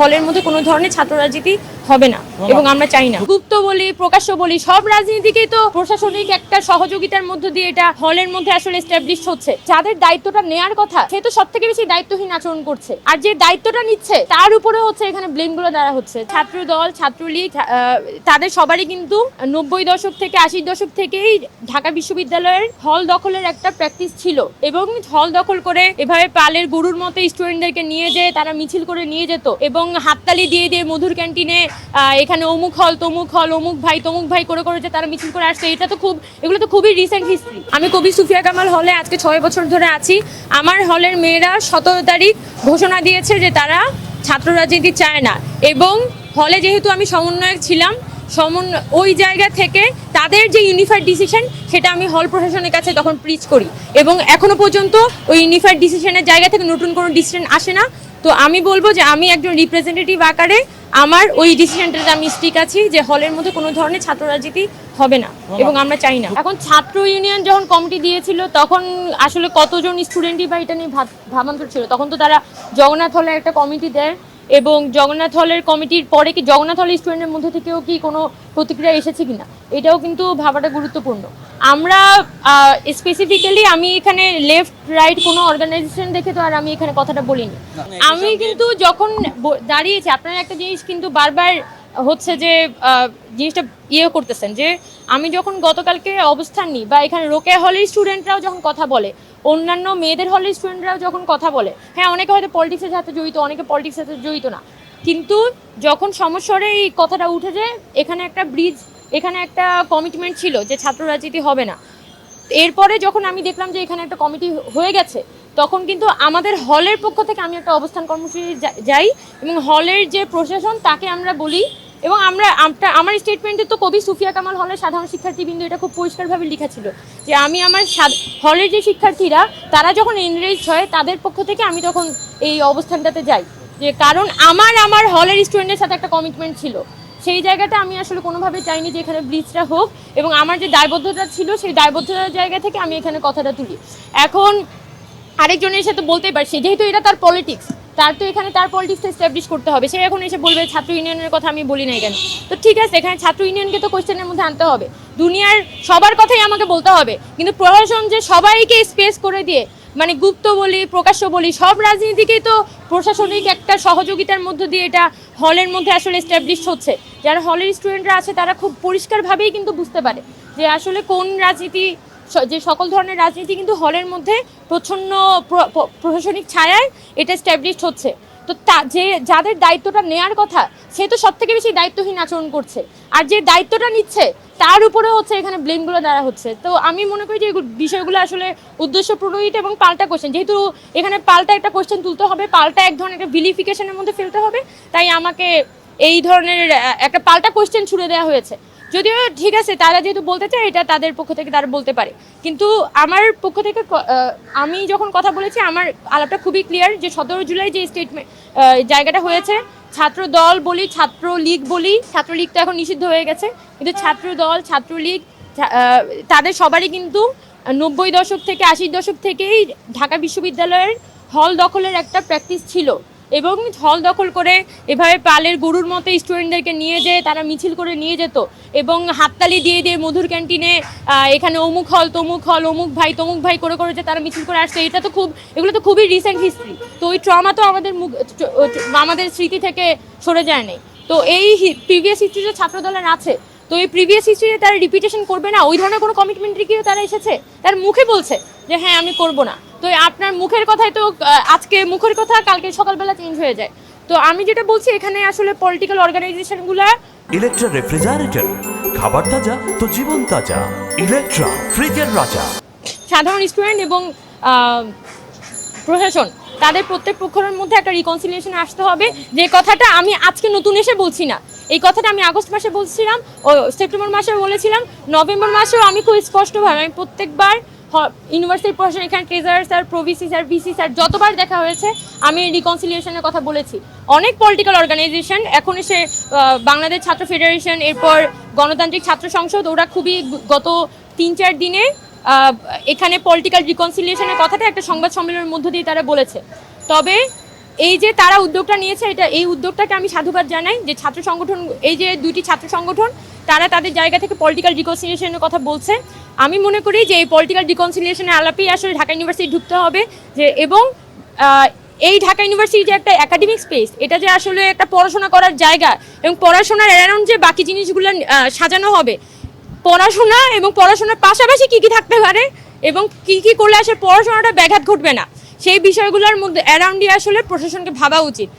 হলের মধ্যে কোনো ধরনের ছাত্র রাজনীতি হবে না এবং আমরা চাই না। গুপ্ত বলি, প্রকাশ্য বলি, সব রাজনীতিকেই তো প্রশাসনিক একটা সহযোগিতার মধ্য দিয়ে এটা হলের মধ্যে আসলে এস্টাবলিশ হচ্ছে। যাদের দায়িত্বটা নেয়ার কথা সে তো সব থেকে বেশি দায়িত্বহীন আচরণ করছে, আর যে দায়িত্বটা নিচ্ছে তার উপরে হচ্ছে এখানে ব্লেম গুলো দেওয়া হচ্ছে। ছাত্র দল, ছাত্রলীগ, তাদের সবারই কিন্তু 90 দশক থেকে 80 দশক থেকেই ঢাকা বিশ্ববিদ্যালয়ের হল দখলের একটা প্র্যাকটিস ছিল, এবং হল দখল করে এভাবে পালের গরুর মতো স্টুডেন্টদেরকে নিয়ে যেয়ে তারা মিছিল করে নিয়ে যেত এবং হাততালি দিয়ে দিয়ে মধুর ক্যান্টিনে এখানে অমুক হল, তমুক হল, অমুক ভাই করে করে যে তারা মিছিল করে আসছে। এগুলো তো খুবই রিসেন্ট হিস্ট্রি। আমি কবি সুফিয়া কামাল হলে আজকে 6 বছর ধরে আছি। আমার হলের মেয়েরা 17 তারিখ ঘোষণা দিয়েছে যে তারা ছাত্র রাজনীতি চায় না, এবং হলে যেহেতু আমি সমন্বয়ক ছিলাম, ওই জায়গা থেকে তাদের যে ইউনিফাইড ডিসিশন সেটা আমি হল প্রশাসনের কাছে তখন প্রিচ করি, এবং এখনো পর্যন্ত ওই ইউনিফাইড ডিসিশনের জায়গা থেকে নতুন কোনো ডিসিশন আসে না। তো আমি বলবো যে আমি একজন রিপ্রেজেন্টেটিভ আকারে আমার ওই ডিসিশনটাতে আমি স্টিক আছি যে হলের মধ্যে কোনো ধরনের ছাত্র রাজনীতি হবে না এবং আমরা চাই না। এখন ছাত্র ইউনিয়ন যখন কমিটি দিয়েছিল তখন আসলে কতজন স্টুডেন্টই বা এটা নিয়ে ভাবান্তর ছিল। তখন তো তারা জগন্নাথ হলে একটা কমিটি দেয়, এবং জগন্নাথ হলের কমিটির পরে কি জগন্নাথ হলের স্টুডেন্টের মধ্যে থেকেও কি কোনো প্রতিক্রিয়া এসেছে কিনা এটাও কিন্তু ভাবাটা গুরুত্বপূর্ণ। আমরা স্পেসিফিক্যালি আমি এখানে লেফট রাইট কোনো অর্গানাইজেশন দেখে তো আর আমি এখানে কথাটা বলিনি। আমি কিন্তু যখন দাঁড়িয়েছি, আপনারা একটা জিনিস কিন্তু বারবার হচ্ছে যে জিনিসটা করতেছেন যে আমি যখন গতকালকে অবস্থান নিই বা এখানে রোকেয়া হলের স্টুডেন্টরাও যখন কথা বলে, অন্যান্য মেয়েদের হলের স্টুডেন্টরাও যখন কথা বলে, হ্যাঁ অনেকে হয়তো পলিটিক্সের সাথে জড়িত, অনেকে পলিটিক্সের সাথে জড়িত না, কিন্তু যখন সমস্যারে এই কথাটা উঠে যে এখানে একটা ব্রিজ, এখানে একটা কমিটমেন্ট ছিল যে ছাত্র রাজনীতি হবে না, এরপরে যখন আমি দেখলাম যে এখানে একটা কমিটি হয়ে গেছে, তখন কিন্তু আমাদের হলের পক্ষ থেকে আমি একটা অবস্থান কর্মসূচি যাই এবং হলের যে প্রশাসন তাকে আমরা বলি, এবং আমার স্টেটমেন্টে তো কবি সুফিয়া কামাল হলের সাধারণ শিক্ষার্থীবৃন্দ এটা খুব পরিষ্কারভাবে লেখা ছিল যে আমি আমার হলের যে শিক্ষার্থীরা তারা যখন এনরেজ হয় তাদের পক্ষ থেকে আমি তখন এই অবস্থানটাতে যাই, যে কারণ আমার হলের স্টুডেন্টের সাথে একটা কমিটমেন্ট ছিল। সেই জায়গাটা আমি আসলে কোনোভাবে চাইনি যে এখানে ব্রিজটা হোক, এবং আমার যে দায়বদ্ধতা ছিল সেই দায়বদ্ধতার জায়গা থেকে আমি এখানে কথাটা তুলি। এখন আরেকজনের সাথে বলতেই পারছি, যেহেতু এটা তার পলিটিক্স, তার তো এখানে তার পলিটিক্স এস্টাবলিশ করতে হবে। সে এখন এসে বলবে ছাত্র ইউনিয়নের কথা আমি বলি না কেন। তো ঠিক আছে, এখানে ছাত্র ইউনিয়নকে তো কোয়েশ্চেনের মধ্যে আনতে হবে, দুনিয়ার সবার কথাই আমাকে বলতে হবে, কিন্তু প্রশাসন যে সবাইকে স্পেস করে দিয়ে, মানে গুপ্ত বলি, প্রকাশ্য বলি, সব রাজনীতিকেই তো প্রশাসনিক একটা সহযোগিতার মধ্য দিয়ে এটা হলের মধ্যে আসলে এস্টাবলিশ হচ্ছে। যারা হলের স্টুডেন্টরা আছে তারা খুব পরিষ্কারভাবেই কিন্তু বুঝতে পারে যে আসলে কোন রাজনীতি, যে সকল ধরনের রাজনীতি কিন্তু হলের মধ্যে প্রচ্ছন্ন প্রশাসনিক ছায়ায় এটা এস্টাবলিশড হচ্ছে। তো যাদের দায়িত্বটা নেয়ার কথা সে তো সব থেকে বেশি দায়িত্বহীন আচরণ করছে, আর যে দায়িত্বটা নিচ্ছে তার উপরে হচ্ছে এখানে ব্লেমগুলো দেওয়া হচ্ছে। তো আমি মনে করি যে বিষয়গুলো আসলে উদ্দেশ্য প্রণোদিত এবং পাল্টা কোশ্চেন, যেহেতু এখানে পাল্টা একটা কোশ্চেন তুলতে হবে, পাল্টা এক ধরনের একটা ভিলিফিকেশনের মধ্যে ফেলতে হবে, তাই আমাকে এই ধরনের একটা পাল্টা কোশ্চেন ছুড়ে দেওয়া হয়েছে। যদিও ঠিক আছে, তারা যেহেতু বলতে চায় এটা তাদের পক্ষ থেকে তারা বলতে পারে, কিন্তু আমার পক্ষ থেকে আমি যখন কথা বলেছি আমার আলাপটা খুবই ক্লিয়ার যে 17 জুলাই যে স্টেটমেন্ট জায়গাটা হয়েছে, ছাত্র দল বলি, ছাত্রলীগ বলি, ছাত্রলীগ তো এখন নিষিদ্ধ হয়ে গেছে, কিন্তু ছাত্র দল, ছাত্রলীগ, তাদের সবারই কিন্তু 90 দশক থেকে 80 দশক থেকেই ঢাকা বিশ্ববিদ্যালয়ের হল দখলের একটা প্র্যাকটিস ছিল, এবং হল দখল করে এভাবে পালের গরুর মতো স্টুডেন্টদেরকে নিয়ে যেয়ে তারা মিছিল করে নিয়ে যেত এবং হাততালি দিয়ে দিয়ে মধুর ক্যান্টিনে এখানে অমুক হল, তমুক হল, অমুক ভাই করে করে যে তারা মিছিল করে আসছে। এগুলো তো খুবই রিসেন্ট হিস্ট্রি। তো ওই ট্রমা তো আমাদের স্মৃতি থেকে সরে যায় নাই। তো এই প্রিভিয়াস হিস্ট্রিতে ছাত্র দলের আছে, তো এই প্রিভিয়াস হিস্ট্রিতে তারা রিপিটেশন করবে না, ওই ধরনের কোনো কমিটমেন্ট রেখেও তারা এসেছে, তার মুখে বলছে যে হ্যাঁ আমি করব না। তো আপনার মুখের কথাই তো আজকে মুখের কথা কালকে সকালবেলা চেঞ্জ হয়ে যায়। তো আমি যেটা বলছি, এখানে আসলে পলিটিক্যাল অর্গানাইজেশনগুলো ইলেকট্রা রেফ্রিজারেটর, খাবার তাজা তো জীবন তাজা। ইলেকট্রা, ফ্রিজের রাজা। সাধারণ স্টুডেন্ট এবং প্রশাসন তাদের প্রত্যেক পক্ষের মধ্যে একটা রিকনসিলিয়েশন আসতে হবে। যে কথাটা আমি আজকে নতুন এসে বলছি না, এই কথাটা আমি আগস্ট মাসে বলছিলাম, ও সেপ্টেম্বর মাসে বলেছিলাম, নভেম্বর মাসেও আমি খুব স্পষ্টভাবে আমি প্রত্যেকবার ইউনিভার্সিটি প্রশাসন, এখানে treasurer sir, pro-VC sir, VC sir যতবার দেখা হয়েছে আমি রিকনসিলিয়েশনের কথা বলেছি। অনেক পলিটিক্যাল অর্গানাইজেশন এখন এসে বাংলাদেশ ছাত্র ফেডারেশন, এরপর গণতান্ত্রিক ছাত্র সংসদ, ওরা খুবই গত 3-4 দিনে এখানে পলিটিক্যাল রিকনসিলিয়েশনের কথাটা একটা সংবাদ সম্মেলনের মধ্য দিয়ে তারা বলেছে। তবে এই যে তারা উদ্যোগটা নিয়েছে, এই উদ্যোগটাকে আমি সাধুবাদ জানাই। যে ছাত্র সংগঠন, এই যে দুইটি ছাত্র সংগঠন, তারা তাদের জায়গা থেকে পলিটিক্যাল রিকনসিলিয়েশনের কথা বলছে। আমি মনে করি যে এই পলিটিক্যাল রিকনসিলিয়েশনের আলাপেই আসলে ঢাকা ইউনিভার্সিটি ঢুকতে হবে। যে এবং এই ঢাকা ইউনিভার্সিটি যে একটা একাডেমিক স্পেস, এটা যে আসলে একটা পড়াশোনা করার জায়গা, এবং পড়াশোনার অ্যারাউন্ড যে বাকি জিনিসগুলো সাজানো হবে, পড়াশোনা এবং পড়াশোনার পাশাপাশি কি কি থাকতে পারে এবং কি কি করলে আসলে পড়াশোনাটা ব্যাঘাত ঘটবে না, সেই বিষয়গুলোর মধ্যে অ্যারাউন্ডই আসলে প্রশাসনকে ভাবা উচিত।